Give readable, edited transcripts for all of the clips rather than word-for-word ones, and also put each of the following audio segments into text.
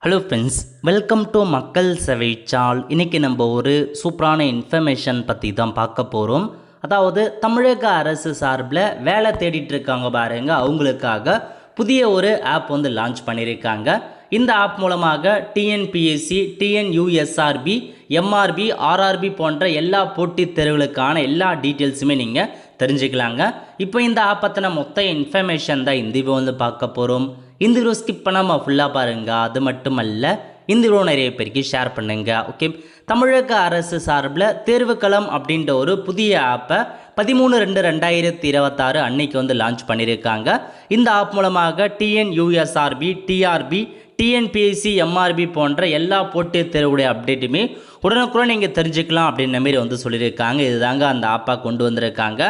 Hello friends, welcome to மக்கள் செவைச்சால். இன்றைக்கி நம்ம ஒரு சூப்பரான இன்ஃபர்மேஷன் பற்றி தான் பார்க்க போகிறோம். அதாவது தமிழக அரசு சார்பில் வேலை தேடிட்டு இருக்காங்க பாருங்க, அவங்களுக்காக புதிய ஒரு ஆப் வந்து லான்ச் பண்ணியிருக்காங்க. இந்த ஆப் மூலமாக டிஎன்பிஎஸ்சி, டிஎன்யூஎஸ்ஆர்பி, எம்ஆர்பி, ஆர்ஆர்பி போன்ற எல்லா போட்டித் தேர்வுகளுக்கான எல்லா டீட்டெயில்ஸுமே நீங்கள் தெரிஞ்சுக்கலாங்க. இப்போ இந்த ஆப் பற்றின மொத்த இன்ஃபர்மேஷன் தான் இந்த வீடியோ வந்து பார்க்க போகிறோம். இந்த வீடியோ ஸ்கிப் பண்ணாமல் ஃபுல்லாக பாருங்கள். அது மட்டுமல்ல, இந்த வீடியோ நிறைய பேருக்கு ஷேர் பண்ணுங்க. ஓகே, தமிழக அரசு சார்பில் தேர்வுக்களம் அப்படின்ற ஒரு புதிய ஆப்பை 13/2/2026 அன்னைக்கு வந்து லான்ச் பண்ணியிருக்காங்க. இந்த ஆப் மூலமாக டிஎன்யூஎஸ்ஆர்பி, டிஆர்பி, டிஎன்பிஎஸ்சி, எம்ஆர்பி போன்ற எல்லா போட்டித் தேர்வுடைய அப்டேட்டுமே உடனுக்குடன் நீங்கள் தெரிஞ்சுக்கலாம் அப்படின்ற மாரி வந்து சொல்லியிருக்காங்க. இதுதாங்க அந்த ஆப்பாக கொண்டு வந்திருக்காங்க.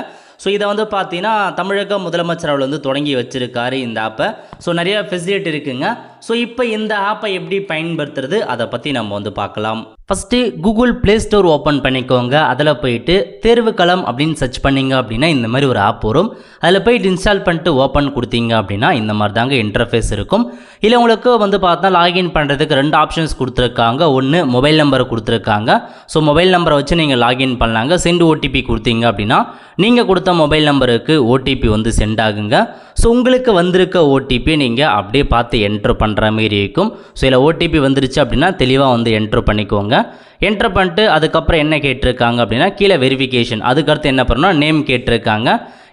ஸோ இதை வந்து பார்த்தீங்கன்னா தமிழக முதலமைச்சர் அவர்கள் வந்து தொடங்கி வச்சுருக்காரு இந்த ஆப்பை. ஸோ நிறைய ஃபெசிலிட்டி இருக்குங்க. ஸோ இப்போ இந்த ஆப்பை எப்படி பயன்படுத்துறது அதை பற்றி நம்ம வந்து பார்க்கலாம். First Google play store open பண்ணிக்கோங்க. அதில் போயிட்டு தேர்வுக்களம் அப்படின்னு சர்ச் பண்ணிங்க அப்படின்னா இந்த மாதிரி ஒரு ஆப் வரும். அதில் போயிட்டு இன்ஸ்டால் பண்ணிட்டு ஓப்பன் கொடுத்தீங்க அப்படின்னா இந்த மாதிரி தாங்க இன்டர்ஃபேஸ் இருக்கும். இல்லை உங்களுக்கு வந்து பார்த்தா லாகின் பண்ணுறதுக்கு 2 ஆப்ஷன்ஸ் கொடுத்துருக்காங்க. ஒன்று மொபைல் நம்பரை கொடுத்துருக்காங்க. ஸோ மொபைல் நம்பரை வச்சு நீங்கள் லாகின் பண்ணலாங்க. சென்ட் ஓடிபி கொடுத்தீங்க அப்படின்னா நீங்கள் கொடுத்த மொபைல் நம்பருக்கு ஓடிபி வந்து சென்ட் ஆகுங்க. ஸோ உங்களுக்கு வந்திருக்க ஓடிபி நீங்கள் அப்படியே பார்த்து என்ட்ரு பண்ணுற மாரி இருக்கும். ஸோ இதில் ஓடிபி வந்துருச்சு அப்படின்னா தெளிவாக வந்து என்ட்ரு பண்ணிக்கோங்க. என்ட்ரு பண்ணிட்டு அதுக்கப்புறம் என்ன கேட்டிருக்காங்க அப்படின்னா கீழே வெரிஃபிகேஷன், அதுக்கடுத்து என்ன பண்ணணும், நேம் கேட்டிருக்காங்க.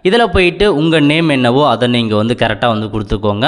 இதில் போயிட்டு உங்கள் நேம் என்னவோ அதை நீங்கள் வந்து கரெக்டாக வந்து கொடுத்துக்கோங்க.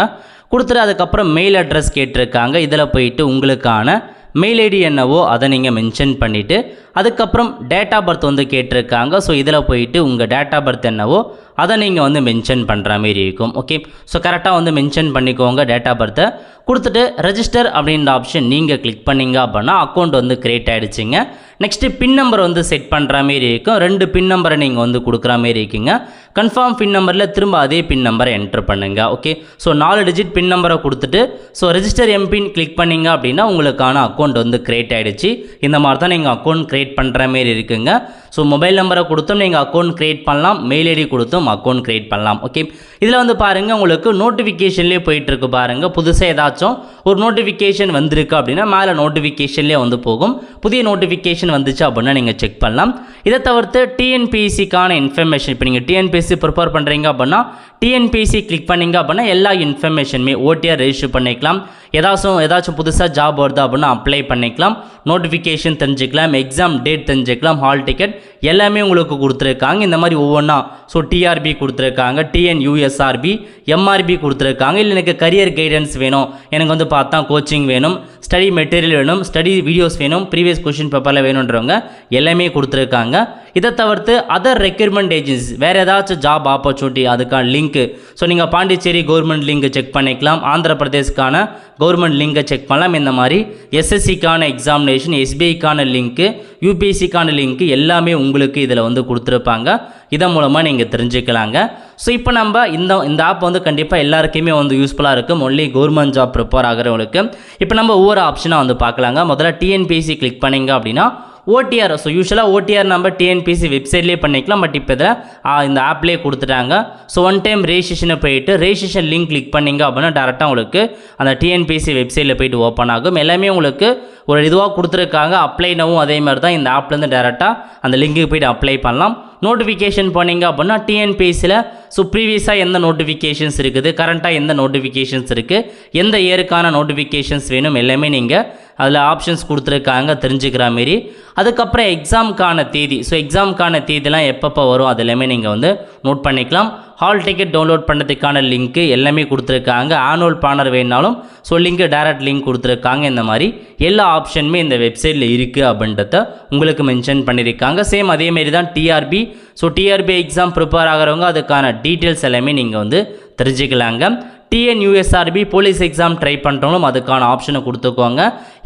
கொடுத்துட்டு அதுக்கப்புறம் மெயில் அட்ரஸ் கேட்டிருக்காங்க. இதில் போயிட்டு உங்களுக்கான மெயில் ஐடி என்னவோ அதை நீங்கள் மென்ஷன் பண்ணிவிட்டு அதுக்கப்புறம் டேட் ஆஃப் பர்த் வந்து கேட்டிருக்காங்க. ஸோ இதில் போயிட்டு உங்கள் டேட் ஆஃப் பர்த் என்னவோ அதை நீங்கள் வந்து மென்ஷன் பண்ணுற மாரி இருக்கும். ஓகே, ஸோ கரெக்டாக வந்து மென்ஷன் பண்ணிக்கோங்க டேட் ஆஃப் பர்த்தை. கொடுத்துட்டு ரெஜிஸ்டர் அப்படின்ற ஆப்ஷன் நீங்கள் கிளிக் பண்ணிங்க அப்படின்னா அக்கௌண்ட் வந்து க்ரியேட் ஆகிடுச்சிங்க. நெக்ஸ்ட்டு பின் நம்பர் வந்து செட் பண்ணுற மாரி இருக்கும். 2 பின் நம்பரை நீங்கள் வந்து கொடுக்குற மாரி இருக்குங்க. கன்ஃபார்ம் பின் நம்பரில் திரும்ப அதே பின் நம்பரை என்ட்ரு பண்ணுங்கள். ஓகே, ஸோ 4 டிஜிட் பின் நம்பரை கொடுத்துட்டு ஸோ ரெஜிஸ்டர் எம்பின் கிளிக் பண்ணிங்க அப்படின்னா உங்களுக்கான அக்கௌண்ட் வந்து க்ரியேட் ஆகிடுச்சு. இந்த மாதிரி தான் நீங்கள் அக்கௌண்ட் க்ரியேட் பண்ணுற மாரி இருக்குங்க. ஸோ மொபைல் நம்பரை கொடுத்தும் நீங்கள் அக்கௌண்ட் க்ரியேட் பண்ணலாம், மெயில் ஐடி கொடுத்தும் அக்கௌண்ட் க்ரியேட் பண்ணலாம். ஓகே, இதில் வந்து பாருங்கள் உங்களுக்கு நோட்டிஃபிகேஷன்லேயே போயிட்டுருக்கு பாருங்கள். புதுசாக ஏதாச்சும் ஒரு நோட்டிஃபிகேஷன் வந்திருக்கு அப்படின்னா மேலே நோட்டிஃபிகேஷன்லேயே வந்து போகும். புதிய நோட்டிஃபிகேஷன் வந்துச்சு அப்படின்னா நீங்கள் செக் பண்ணலாம். இதை தவிர்த்து டிஎன்பிஎஸ்சிக்கான இன்ஃபர்மேஷன், இப்போ நீங்கள் டிஎன்பிஎஸ்சி ப்ரிப்பேர் பண்ணுறீங்க அப்படின்னா டிஎன்பிஎஸ்சி கிளிக் பண்ணிங்க அப்படின்னா எல்லா இன்ஃபர்மேஷனுமே ஓடிஆர் ரெஜிஸ்டர் பண்ணிக்கலாம். ஏதாச்சும் புதுசாக ஜாப் வருது அப்படின்னா அப்ளை பண்ணிக்கலாம், நோட்டிஃபிகேஷன் தெரிஞ்சுக்கலாம், எக்ஸாம் டேட் தெரிஞ்சுக்கலாம், ஹால் டிக்கெட் எல்லாமே உங்களுக்கு கொடுத்துருக்காங்க. இந்த மாதிரி ஒவ்வொன்றா ஸோ டிஆர்பி கொடுத்துருக்காங்க, டிஎன்யூஎஸ்ஆர்பி, எம்ஆர்பி கொடுத்துருக்காங்க. இல்லை எனக்கு கரியர் கைடன்ஸ் வேணும், எனக்கு வந்து பார்த்தா கோச்சிங் வேணும், ஸ்டடி மெட்டீரியல் வேணும், ஸ்டடி வீடியோஸ் வேணும், ப்ரீவியஸ் கொஷின் பேப்பரில் வேணுன்றவங்க எல்லாமே கொடுத்துருக்காங்க. இதை தவிர்த்து அதர் ரெக்ரூட்மெண்ட் ஏஜென்சி வேறு ஏதாச்சும் ஜாப் ஆப்பர்ச்சுனிட்டி அதுக்கான லிங்க்கு, ஸோ நீங்கள் பாண்டிச்சேரி கவர்மெண்ட் லிங்க்கு செக் பண்ணிக்கலாம், ஆந்திர பிரதேஷ்க்கான கவர்மெண்ட் லிங்கை செக் பண்ணலாம். இந்த மாதிரி எஸ்எஸ்சிக்கான எக்ஸாமினேஷன், எஸ்பிஐக்கான லிங்க்கு, யூபிஎஸ்சிக்கான லிங்க்கு எல்லாமே உங்களுக்கு இதில் வந்து கொடுத்துருப்பாங்க. இதன் மூலமாக நீங்கள் தெரிஞ்சுக்கலாங்க. ஸோ இப்போ நம்ம இந்த ஆப் வந்து கண்டிப்பாக எல்லாருக்குமே வந்து யூஸ்ஃபுல்லாக இருக்கும், ஒன்லி கவர்மெண்ட் ஜாப் ப்ரிப்பேர் ஆகிறவங்களுக்கு. இப்போ நம்ம ஒவ்வொரு ஆப்ஷனாக வந்து பார்க்கலாங்க. முதல்ல டிஎன்பிஎஸ்சி கிளிக் பண்ணிங்க அப்படின்னா ஓடிஆர், ஸோ யூஸ்வலாக ஓடிஆர் நம்ம டிஎன்பிஎஸ்சி வெப்சைட்லேயே பண்ணிக்கலாம். பட் இப்போ இதில் இந்த ஆப்லேயே கொடுத்துட்டாங்க. ஸோ ஒன் டைம் ரெஜிஸ்ட்ரேஷனை போயிட்டு ரெஜிஸ்ட்ரேஷன் லிங்க் கிளிக் பண்ணிங்க அப்படின்னா டேரெக்டாக உங்களுக்கு அந்த டிஎன்பிஎஸ்சி வெப்சைட்டில் போயிட்டு ஓப்பன் ஆகும். எல்லாமே உங்களுக்கு ஒரு இதுவாக கொடுத்துருக்காங்க. அப்ளை நவும் அதே மாதிரி தான் இந்த ஆப்லேருந்து டேரெக்டாக அந்த லிங்க்குக்கு போய்ட்டு அப்ளை பண்ணலாம். நோட்டிஃபிகேஷன் போனீங்க அப்படின்னா டிஎன்பிஎஸ்சியில் ஸோ ப்ரீவியஸாக எந்த நோட்டிஃபிகேஷன்ஸ் இருக்குது, கரண்ட்டாக எந்த நோட்டிஃபிகேஷன்ஸ் இருக்குது, எந்த இயருக்கான நோட்டிஃபிகேஷன்ஸ் வேணும் எல்லாமே நீங்கள் அதில் ஆப்ஷன்ஸ் கொடுத்துருக்காங்க தெரிஞ்சுக்கிற மாரி. அதுக்கப்புறம் எக்ஸாமுக்கான தேதி, ஸோ எக்ஸாமுக்கான தேதிலாம் எப்பப்போ வரும் அது எல்லாமே நீங்கள் வந்து நோட் பண்ணிக்கலாம். ஹால் டிக்கெட் டவுன்லோட் பண்ணுறதுக்கான லிங்க்கு எல்லாமே கொடுத்துருக்காங்க. ஆனுவல் பிளானர் வேணாலும் ஸோ லிங்க்கு டேரக்ட் லிங்க் கொடுத்துருக்காங்க. இந்த மாதிரி எல்லா ஆப்ஷனுமே இந்த வெப்சைட்டில் இருக்குது அப்படின்றத உங்களுக்கு மென்ஷன் பண்ணியிருக்காங்க. சேம் அதேமாரி தான் TRB, so TRB exam prepare ஆகிறவங்க அதுக்கான டீட்டெயில்ஸ் எல்லாமே நீங்கள் வந்து தெரிஞ்சுக்கலாங்க. டிஎன்யூஎஸ்ஆர்பி போலீஸ் எக்ஸாம் ட்ரை பண்ணுறவங்களும் அதுக்கான ஆப்ஷனை கொடுத்துக்கோங்க.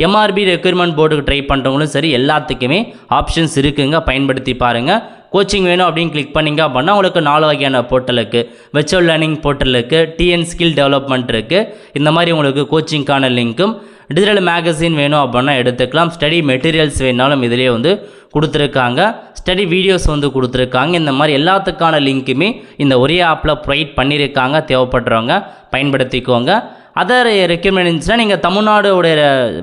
எம்ஆர்பி ரெக்ரூட்மெண்ட் போர்டுக்கு ட்ரை பண்ணுறவங்களும் சரி, எல்லாத்துக்குமே ஆப்ஷன்ஸ் இருக்குங்க, பயன்படுத்தி பாருங்கள். கோச்சிங் வேணும் அப்படின்னு கிளிக் பண்ணிங்க அப்படின்னா உங்களுக்கு 4 வகையான போர்ட்டலுக்கு, விர்ச்சுவல் லேர்னிங் போர்ட்டலுக்கு, டிஎன் ஸ்கில் டெவலப்மெண்ட் இருக்குது. இந்த மாதிரி உங்களுக்கு கோச்சிங்க்கான லிங்க்கும் டிஜிட்டல் மேகசின் வேணும் அப்படின்னா எடுத்துக்கலாம். ஸ்டடி மெட்டீரியல்ஸ் வேணாலும் இதிலே வந்து கொடுத்துருக்காங்க. ஸ்டடி வீடியோஸ் வந்து கொடுத்துருக்காங்க. இந்த மாதிரி எல்லாத்துக்கான லிங்க்குமே இந்த ஒரே ஆப்பில் ப்ரொவைட் பண்ணியிருக்காங்க. தேவைப்படுறவங்க பயன்படுத்திக்கோங்க. அதர் ரெக்யூர்மெண்ட் இருந்துச்சுன்னா நீங்கள் தமிழ்நாடுடைய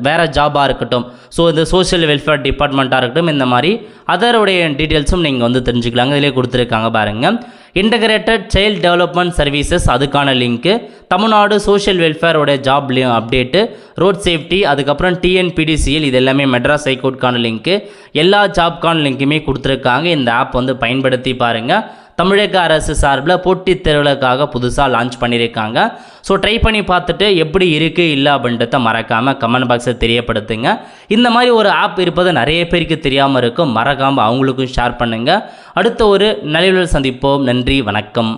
வேறு ஜாபாக இருக்கட்டும், ஸோ இந்த சோஷியல் வெல்ஃபேர் டிபார்ட்மெண்ட்டாக இருக்கட்டும், இந்த மாதிரி அதருடைய டீட்டெயில்ஸும் நீங்கள் வந்து தெரிஞ்சுக்கலாங்க. இதிலே கொடுத்துருக்காங்க பாருங்கள். இன்டகிரேட்டட் சைல்டு டெவலப்மெண்ட் சர்வீசஸ் அதுக்கான லிங்க்கு, தமிழ்நாடு சோஷியல் வெல்ஃபேரோட ஜாப் அப்டேட்டு, ரோட் சேஃப்டி, அதுக்கப்புறம் டிஎன்பிடிசிஎல், இது எல்லாமே மெட்ராஸ் ஹைகோர்ட்கான லிங்க்கு, எல்லா ஜாப்கான லிங்க்குமே கொடுத்துருக்காங்க. இந்த ஆப் வந்து பயன்படுத்தி பாருங்கள். தமிழக அரசு சார்பில் போட்டித் தேர்வுகளுக்காக புதுசாக லான்ச் பண்ணியிருக்காங்க. ஸோ ட்ரை பண்ணி பார்த்துட்டு எப்படி இருக்குது இல்லை அப்படின்றத மறக்காமல் கமெண்ட் பாக்ஸில் தெரியப்படுத்துங்க. இந்த மாதிரி ஒரு ஆப் இருப்பது நிறைய பேருக்கு தெரியாமல் இருக்கும், மறக்காமல் அவங்களுக்கும் ஷேர் பண்ணுங்கள். அடுத்த ஒரு நல்ல சந்திப்போம். நன்றி, வணக்கம்.